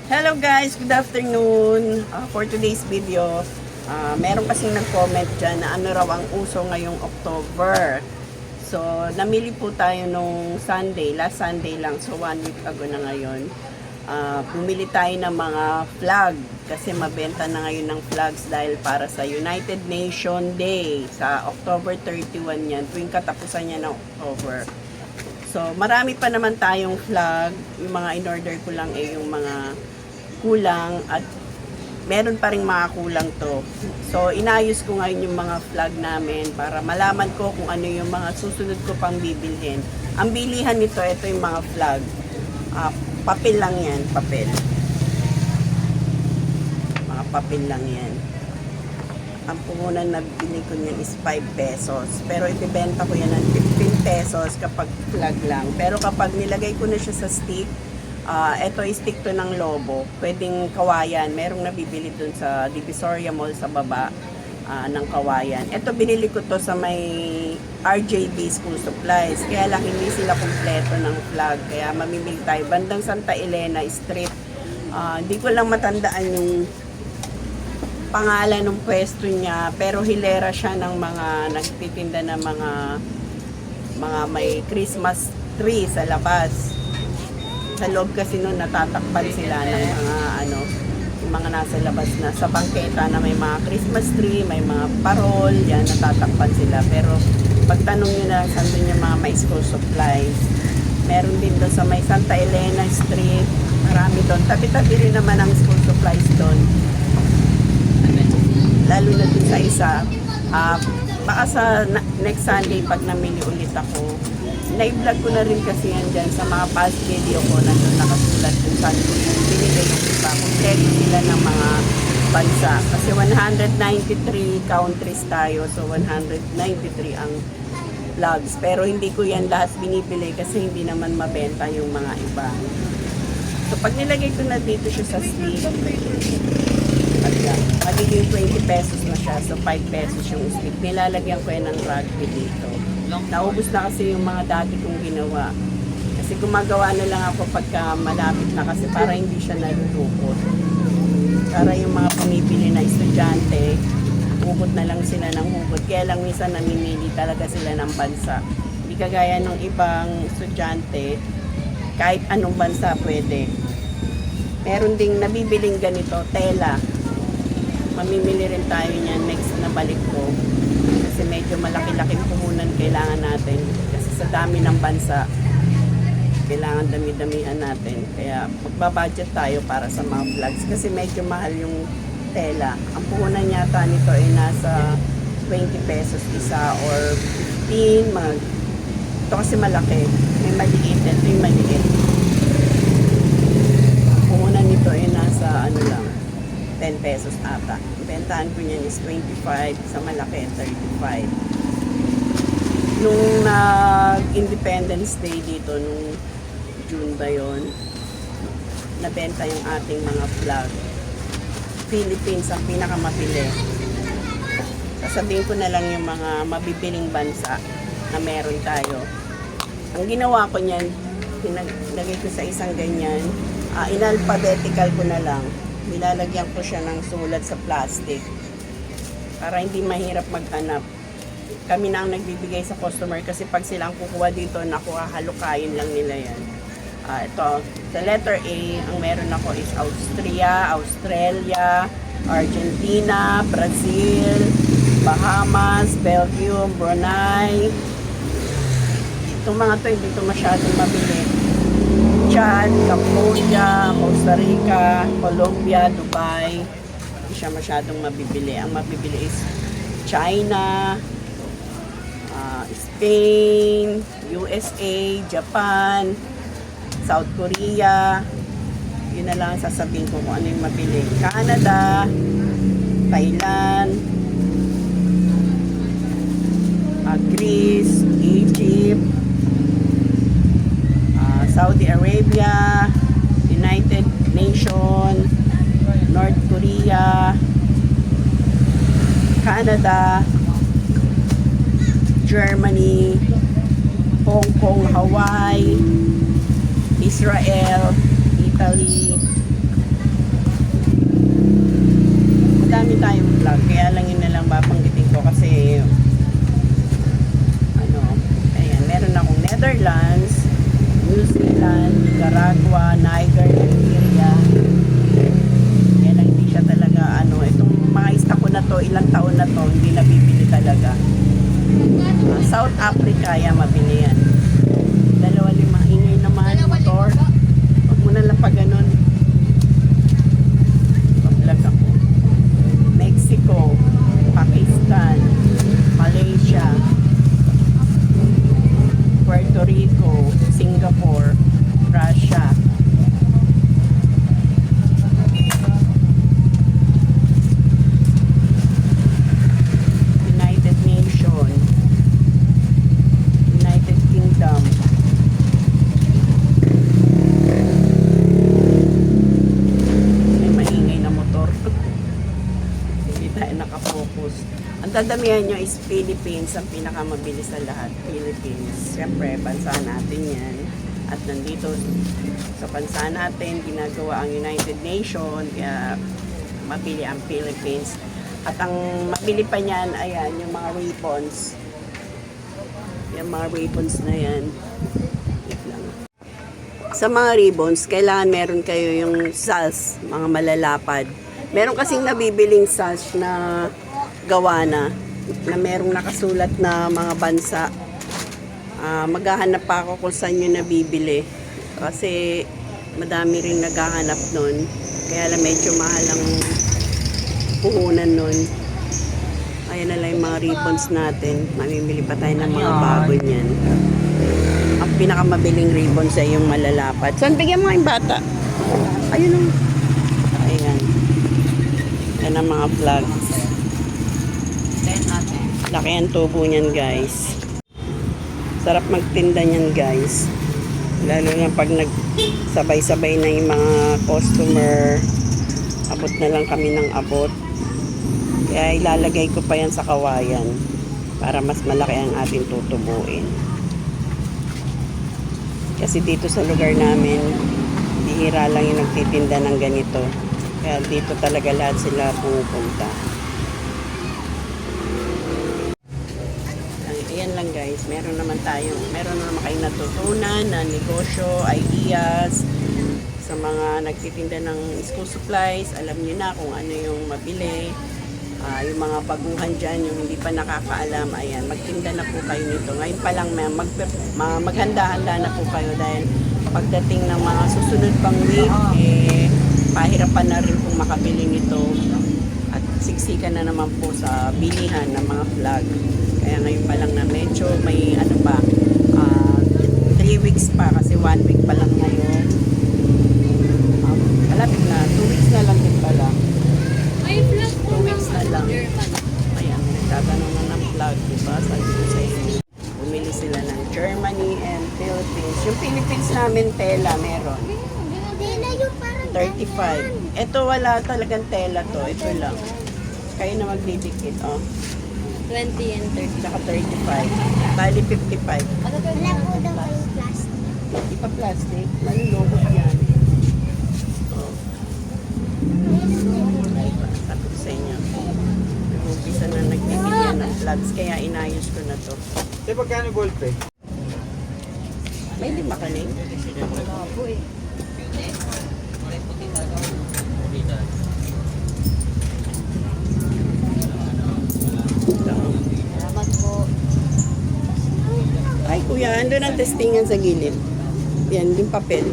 Hello guys, good afternoon. For today's video, meron kasing nag-comment dyan na ano raw ang uso ngayong October. So, namili po tayo nung Sunday, last Sunday lang, so 1 week ago na ngayon. Bumili tayo ng mga flag kasi mabenta na ngayon ng flags dahil para sa United Nations Day sa October 31 yan, tuwing katapusan niya ng October. So, marami pa naman tayong flag. Yung mga in-order ko lang yung mga kulang at meron pa rin mga kulang to. So, inayos ko ngayon yung mga flag namin para malaman ko kung ano yung mga susunod ko pang bibilhin. Ang bilihan nito, ito yung mga flag. Papel lang yan, papel. Mga papel lang yan. Ang puhunan na bili ko niyan is 5 pesos. Pero ibibenta ko yan ng 15 pesos kapag flag lang. Pero kapag nilagay ko na siya sa stick, ito is stick to ng lobo. Pwedeng kawayan. Merong nabibili dun sa Divisoria Mall sa baba ng kawayan. Ito binili ko to sa may RJB School Supplies. Kaya lang hindi sila kumpleto ng flag. Kaya mamimili tayo. Bandang Santa Elena Street. Hindi ko lang matandaan yung pangalan ng pwesto niya, pero hilera siya ng mga nagtitinda ng mga may Christmas tree sa labas. Sa loob kasi noon natatakpan sila ng mga yung mga nasa labas na sa bangketa na may mga Christmas tree, may mga parol, yan natatakpan sila. Pero pagtanong niyo na saan doon yung mga may school supplies, meron din doon sa may Santa Elena Street, marami doon. Tabi-tabi rin naman ang school supplies doon. Lalo na dun sa isa, baka sa next Sunday pag namili ulit ako, na-vlog ko na rin kasi yan dyan sa mga past video ko, nandun nakasulat kung saan ko yung binigay yung iba. Kompleto sila ng mga bansa. Kasi 193 countries tayo, so 193 ang vlogs. Pero hindi ko yan lahat binibili kasi hindi naman mabenta yung mga iba. So pag nilagay ko na dito siya sa stick, magiging 20 pesos na siya. So 5 pesos yung stick. Nilalagyan ko yan ng rugby dito. Naubos na kasi yung mga dati kong ginawa. Kasi gumagawa na lang ako pagka malapit na kasi para hindi siya nalulukot. Para yung mga pumipili na estudyante, hugot na lang sila ng hugot. Kaya lang minsan namimili talaga sila ng bansa. Hindi kagaya ng ibang estudyante, kahit anong bansa pwede. Meron ding nabibiling ganito, tela. Mamimili rin tayo niyan next na balik ko. Kasi medyo malaki-laking puhunan kailangan natin. Kasi sa dami ng bansa, kailangan dami-damihan natin. Kaya magbabudget tayo para sa mga vlogs. Kasi medyo mahal yung tela. Ang puhunan yata nito ay nasa 20 pesos isa or 15. Ito kasi malaki. May maliit. Ito yung maliit. Ang puhunan nito ay nasa 10 pesos ata. Bentahan ko niyan is 25, sa malaki 35. Nung nag-Independence Day dito, nung June ba yun, nabenta yung ating mga flag. Philippines ang pinakamabili. Sasabihin ko na lang yung mga mabibiling bansa na meron tayo. Ang ginawa ko niyan, pinaglagay ko sa isang ganyan, in-alphabetical ko na lang. Nilalagyan ko siya ng sulat sa plastic para hindi mahirap maghanap. Kami na ang nagbibigay sa customer kasi pag sila ang kukuha dito, nakuha halukayin lang nila yan. Ito, sa letter A, ang meron ako is Austria, Australia, Argentina, Brazil, Bahamas, Belgium, Brunei. Itong mga to hindi ito masyadong mabili. Chad, Cambodia, Costa Rica, Colombia, Dubai. Hindi siya masyadong mabibili. Ang mabibili is China, Spain, USA, Japan, South Korea. Yun na lang sasabihin ko kung ano yung mabili. Canada, Thailand, Greece, Egypt, Saudi Arabia, United Nations, North Korea, Canada, Germany, Hong Kong, Hawaii, Israel, Italy, vlog. Kaya lang yun na lang babanggitin ko kasi ano, ayan, meron akong Netherlands, New Zealand, Nicaragua, Niger, Nigeria. Kaya lang hindi siya talaga ano, itong mga stock ko na to, ilang taon na to, hindi nabibili talaga. South Africa, yan mabili yan. 2.5 ingay naman motor. Huwag mo na lang pa ganun. Pag-vlog ako. Mexico, Pakistan, Malaysia, Puerto Rico, Singapore, Russia, United Nations, United Kingdom, may maingay na motor. Hindi tayo nakafocus. Ang dadamihan nyo is Philippines, ang pinakamabilis sa lahat. Philippines. Siyempre, bansa natin yan. At nandito sa bansa natin, ginagawa ang United Nations, kaya mabili ang Philippines. At ang mabili pa niyan, ayan, yung mga ribbons. Yung mga ribbons na yan. Wait lang. Sa mga ribbons, kailangan meron kayo yung sash, mga malalapad. Meron kasing nabibiling sash na gawa na merong nakasulat na mga bansa. Maghahanap pa ako kung saan yun nabibili. Kasi madami rin naghahanap nun. Kaya lang medyo mahal ang puhunan nun. Ayan na lang yung mga ribbons natin. Mamimili pa tayo ng mga bago niyan. Ang pinakamabiling ribbons ay yung malalapad. Saan bigyan mo yung bata? Ayun o. Ayan. Yan ang mga flags. Laki ang tubo niyan, guys. Sarap magtinda niyan, guys. Lalo na pag nagsabay-sabay na yung mga customer. Abot na lang kami ng abot. Kaya ilalagay ko pa yan sa kawayan para mas malaki ang ating tutubuin. Kasi dito sa lugar namin, bihira lang yung nagtitinda ng ganito. Kaya dito talaga lahat sila pumupunta. Ayan lang guys, meron naman kayong natutunan na negosyo, ideas sa mga nagtitinda ng school supplies. Alam niyo na kung ano yung mabili. Yung mga baguhan dyan, yung hindi pa nakakaalam, ayan, magtinda na po kayo nito. Ngayon pa lang, maghanda-handa na po kayo dahil pagdating ng mga susunod pang week, pahirapan na rin pong makabili nito at siksikan na naman po sa bilihan ng mga flag. Kaya ngayon pa lang na medyo may 3 weeks pa kasi 1 week pa lang ngayon. Malapit na, 2 weeks na lang din pala. 2 weeks na lang. Ayan, nagtatanong na ng flag, diba? Sabi ko sa inyo. Bumili sila ng Germany and Philippines. Yung Philippines namin, tela meron. 35. Ito wala talagang tela to. Ito lang. Kayo na magdidikit, oh. 20 and 30. Tsaka 35. Bali 55. Wala po daw kayong plastic. Hindi pa plastic. Malulobot yan. Oh. Sabi ko sa inyo. Nag-umpisa na nagbibigyan ng flags. Kaya inayos ko na to. Kasi pagkano ball pay? May lima ka rin? Wala po eh. Salamat po. Ay kuya, andun ang testingan sa gilid. Yan, yung papel.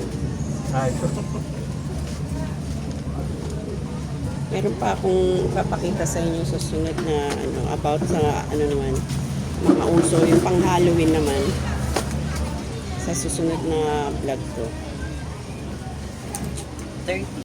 Ito. Meron pa akong papakita sa inyo sa sunod na about sa naman, mga uso, yung pang Halloween naman sa susunod na vlog ko. 30.